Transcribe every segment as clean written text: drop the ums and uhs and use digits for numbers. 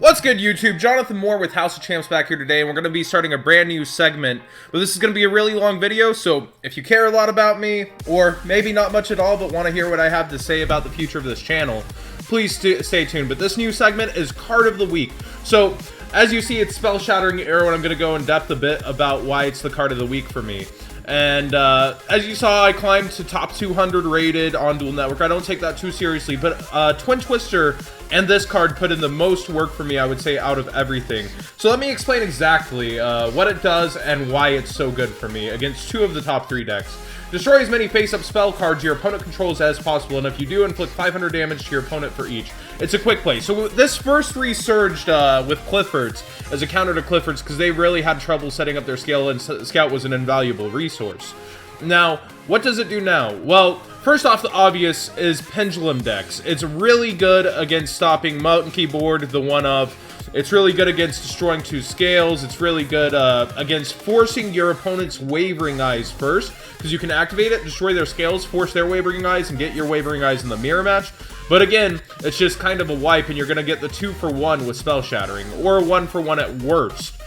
What's good, YouTube? Jonathan Moore with House of Champs back here today, and we're going to be starting a brand new segment. But this is going to be a really long video, so if you care a lot about me, or maybe not much at all, but want to hear what I have to say about the future of this channel, please stay tuned. But this new segment is Card of the Week. So, as you see, it's Spell Shattering Aarow, and I'm going to go in depth a bit about why it's the Card of the Week for me. And as you saw, I climbed to top 200 rated on Duel Network. I don't take that too seriously, but Twin Twister and this card put in the most work for me, I would say, out of everything. So let me explain exactly what it does and why it's so good for me against two of the top 3 decks. Destroy as many face-up spell cards your opponent controls as possible, and if you do, inflict 500 damage to your opponent for each. It's a quick play. So this first resurged with Clifford's as a counter to Clifford's because they really had trouble setting up their scale, and Scout was an invaluable resource. Now, what does it do now? Well, first off, the obvious is Pendulum decks. It's really good against stopping Mountain Keyboard, the one-of. It's really good against destroying 2 scales. It's really good against forcing your opponent's Wavering Eyes first, because you can activate it, destroy their scales, force their Wavering Eyes, and get your Wavering Eyes in the mirror match. But again, it's just kind of a wipe, and you're going to get the 2-for-1 with Spell Shattering, or 1-for-1 at worst.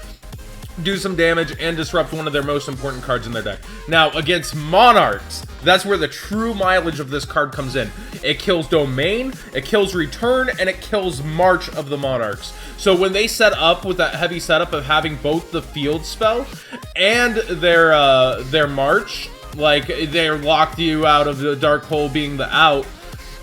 Do some damage and disrupt one of their most important cards in their deck. Now, against Monarchs, that's where the true mileage of this card comes in. It kills Domain, it kills Return, and it kills March of the Monarchs. So when they set up with that heavy setup of having both the field spell and their March, like they're locked you out of the Dark Hole being the out,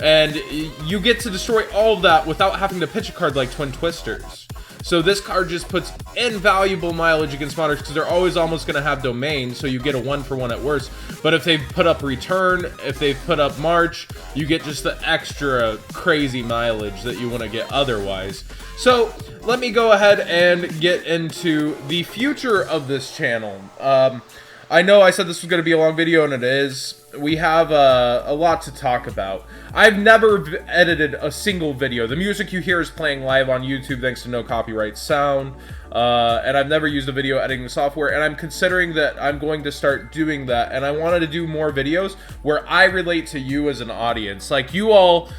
and you get to destroy all of that without having to pitch a card like Twin Twisters. So this card just puts invaluable mileage against Monarchs because they're always almost going to have Domain, so you get a 1-for-1 at worst. But if they've put up Return, if they've put up March, you get just the extra crazy mileage that you want to get otherwise. So let me go ahead and get into the future of this channel. I know I said this was going to be a long video, and it is. We have a lot to talk about. I've never edited a single video. The music you hear is playing live on YouTube thanks to no copyright sound. And I've never used a video editing software, and I'm considering that I'm going to start doing that, and I wanted to do more videos where I relate to you as an audience. Like, you all,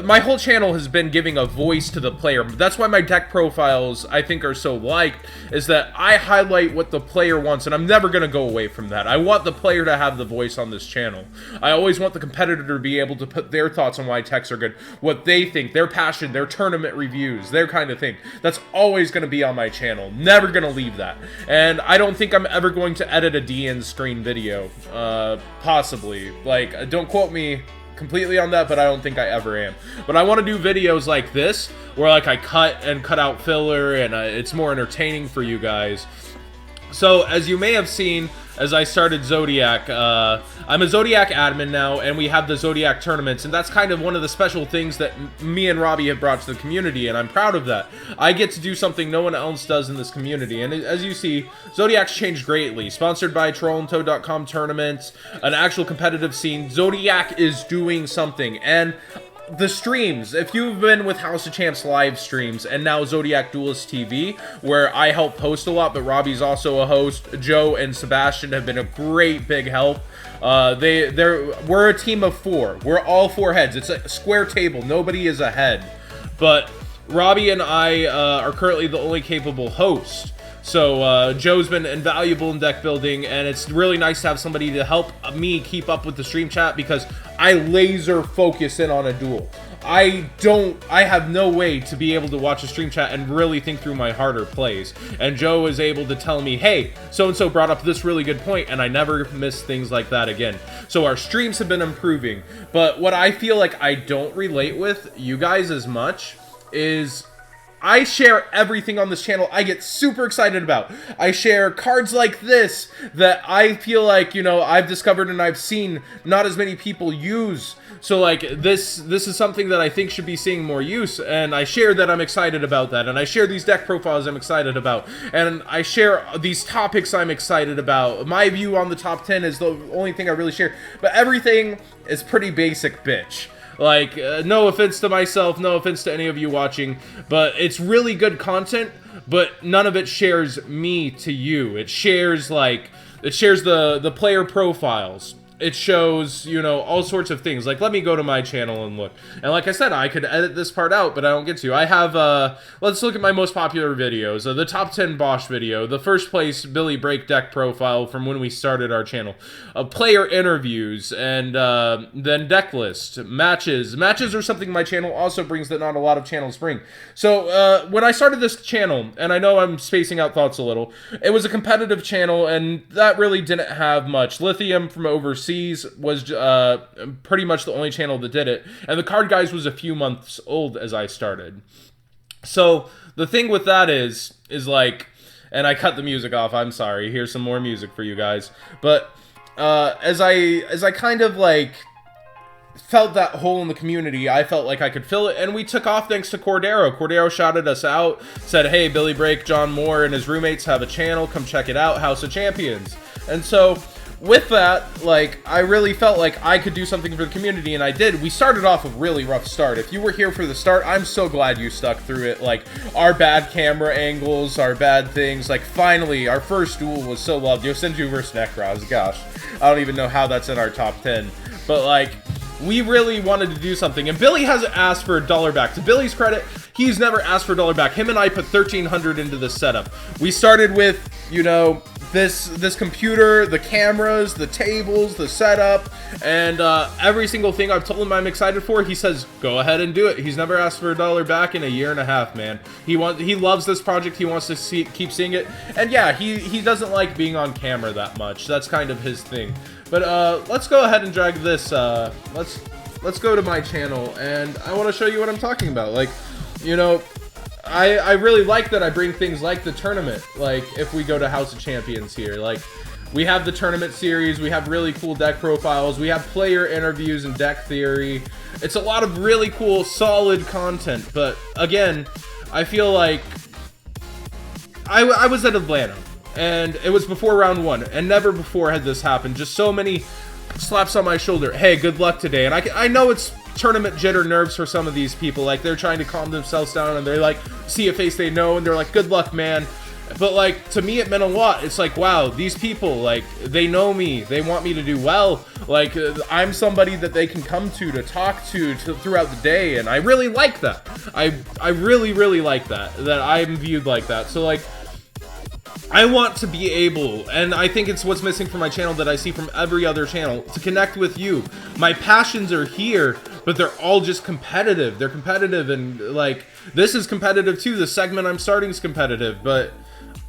my whole channel has been giving a voice to the player. That's why my deck profiles, I think, are so liked, is that I highlight what the player wants, and I'm never going to go away from that. I want the player to have the voice on this channel. I always want the competitor to be able to put their thoughts on why techs are good, what they think, their passion, their tournament reviews, their kind of thing. That's always going to be on my channel. Never gonna leave that. And I don't think I'm ever going to edit a DN screen video. Possibly. Like, don't quote me completely on that, but I don't think I ever am. But I want to do videos like this, where like I cut out filler, and it's more entertaining for you guys. So, as you may have seen, as I started Zodiac, I'm a Zodiac admin now, and we have the Zodiac tournaments, and that's kind of one of the special things that me and Robbie have brought to the community, and I'm proud of that. I get to do something no one else does in this community, and as you see, Zodiac's changed greatly. Sponsored by TrollandToad.com tournaments, an actual competitive scene. Zodiac is doing something, and the streams, if you've been with House of Champs live streams, and now Zodiac Duelist TV, where I help post a lot, but Robbie's also a host. Joe and Sebastian have been a great big help. We're a team of 4. We're all 4 heads. It's a square table. Nobody is a head. But Robbie and I are currently the only capable host. So, Joe's been invaluable in deck building, and it's really nice to have somebody to help me keep up with the stream chat, because I laser focus in on a duel. I have no way to be able to watch a stream chat and really think through my harder plays. And Joe is able to tell me, hey, so-and-so brought up this really good point, and I never miss things like that again. So our streams have been improving. But what I feel like I don't relate with you guys as much is I share everything on this channel I get super excited about. I share cards like this that I feel like, you know, I've discovered and I've seen not as many people use. So, like, this is something that I think should be seeing more use, and I share that I'm excited about that, and I share these deck profiles I'm excited about, and I share these topics I'm excited about. My view on the top 10 is the only thing I really share, but everything is pretty basic, bitch. Like, no offense to myself, no offense to any of you watching, but it's really good content, but none of it shares me to you. It shares, like, it shares the player profiles. it shows, you know, all sorts of things. Like, let me go to my channel and look. And like I said, I could edit this part out, but I don't get to. I have, let's look at my most popular videos. The top 10 Bosch video, the first place Billy Break deck profile from when we started our channel, player interviews, and then deck list, matches. Matches are something my channel also brings that not a lot of channels bring. So when I started this channel, and I know I'm spacing out thoughts a little, it was a competitive channel, and that really didn't have much. Lithium from overseas was pretty much the only channel that did it, and the Card Guys was a few months old as I started. So the thing with that is like, and I cut the music off, I'm sorry, here's some more music for you guys, but as I kind of like felt that hole in the community, I felt like I could fill it, and we took off thanks to Cordero. Cordero shouted us out, said, hey, Billy Break, John Moore, and his roommates have a channel, come check it out, House of Champions. And so with that, like, I really felt like I could do something for the community, and I did. We started off a really rough start. If you were here for the start, I'm so glad you stuck through it. Like, our bad camera angles, our bad things, like, finally, our first duel was so loved. Yosenju versus Necros, gosh. I don't even know how that's in our top 10. But, like, we really wanted to do something, and Billy hasn't asked for $1 back. To Billy's credit, he's never asked for $1 back. Him and I put $1,300 into this setup. We started with, you know, this computer, the cameras, the tables, the setup, and every single thing I've told him I'm excited for, he says, go ahead and do it. He's never asked for $1 back in a year and a half, man. He loves this project. He wants to keep seeing it. And yeah, he doesn't like being on camera that much. That's kind of his thing. But let's go ahead and drag this. Let's go to my channel, and I want to show you what I'm talking about. Like, you know, I really like that I bring things like the tournament. Like, if we go to House of Champions here, like, we have the tournament series, we have really cool deck profiles, we have player interviews and deck theory. It's a lot of really cool, solid content. But again, I feel like I was at Atlanta, and it was before round 1, and never before had this happened. Just so many slaps on my shoulder. Hey, good luck today. And I know it's tournament jitter nerves for some of these people. Like, they're trying to calm themselves down, and they like see a face they know, and they're like, good luck, man. But like, to me, it meant a lot. It's like, wow, these people, like, they know me, they want me to do well. Like, I'm somebody that they can come to talk to throughout the day, and I really like that. I really like that I'm viewed like that. So like, I want to be able, and I think it's what's missing from my channel that I see from every other channel, to connect with you. My passions are here, but they're all just competitive. They're competitive, and like, this is competitive too. The segment I'm starting is competitive, but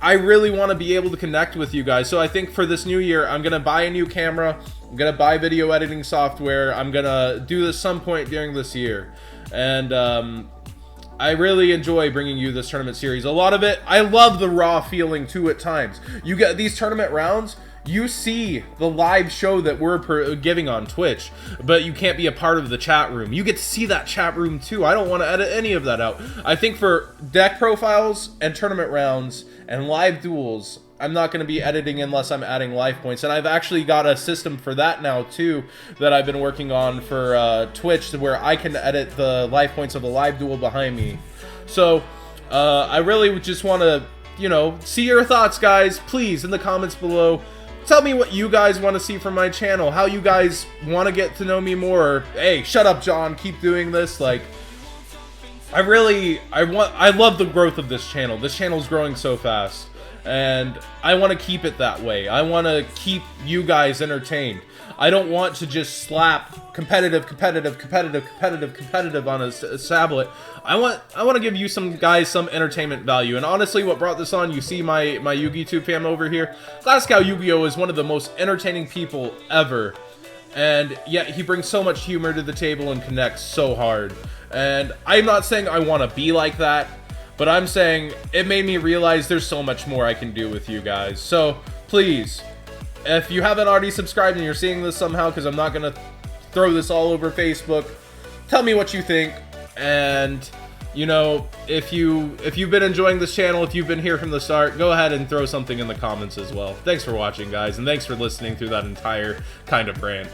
I really want to be able to connect with you guys. So I think for this new year, I'm going to buy a new camera. I'm going to buy video editing software. I'm going to do this some point during this year. And I really enjoy bringing you this tournament series. A lot of it, I love the raw feeling too at times. You get these tournament rounds, you see the live show that we're giving on Twitch, but you can't be a part of the chat room. You get to see that chat room too. I don't want to edit any of that out. I think for deck profiles and tournament rounds and live duels, I'm not going to be editing unless I'm adding life points. And I've actually got a system for that now too that I've been working on for Twitch, to where I can edit the life points of a live duel behind me. So I really just want to, you know, see your thoughts, guys. Please, in the comments below, tell me what you guys want to see from my channel, how you guys want to get to know me more. Or, hey, shut up, John, keep doing this. Like, I love the growth of this channel. This channel's growing so fast, and I want to keep it that way. I want to keep you guys entertained. I don't want to just slap competitive on a tablet. I want to give you guys some entertainment value. And honestly, what brought this on, you see my YouTube fam over here. Glasgow Yu-Gi-Oh! Is one of the most entertaining people ever. And yet he brings so much humor to the table and connects so hard. And I'm not saying I want to be like that, but I'm saying it made me realize there's so much more I can do with you guys. So please, if you haven't already subscribed and you're seeing this somehow, because I'm not going to throw this all over Facebook, tell me what you think. And, you know, if you've been enjoying this channel, if you've been here from the start, go ahead and throw something in the comments as well. Thanks for watching, guys, and thanks for listening through that entire kind of rant.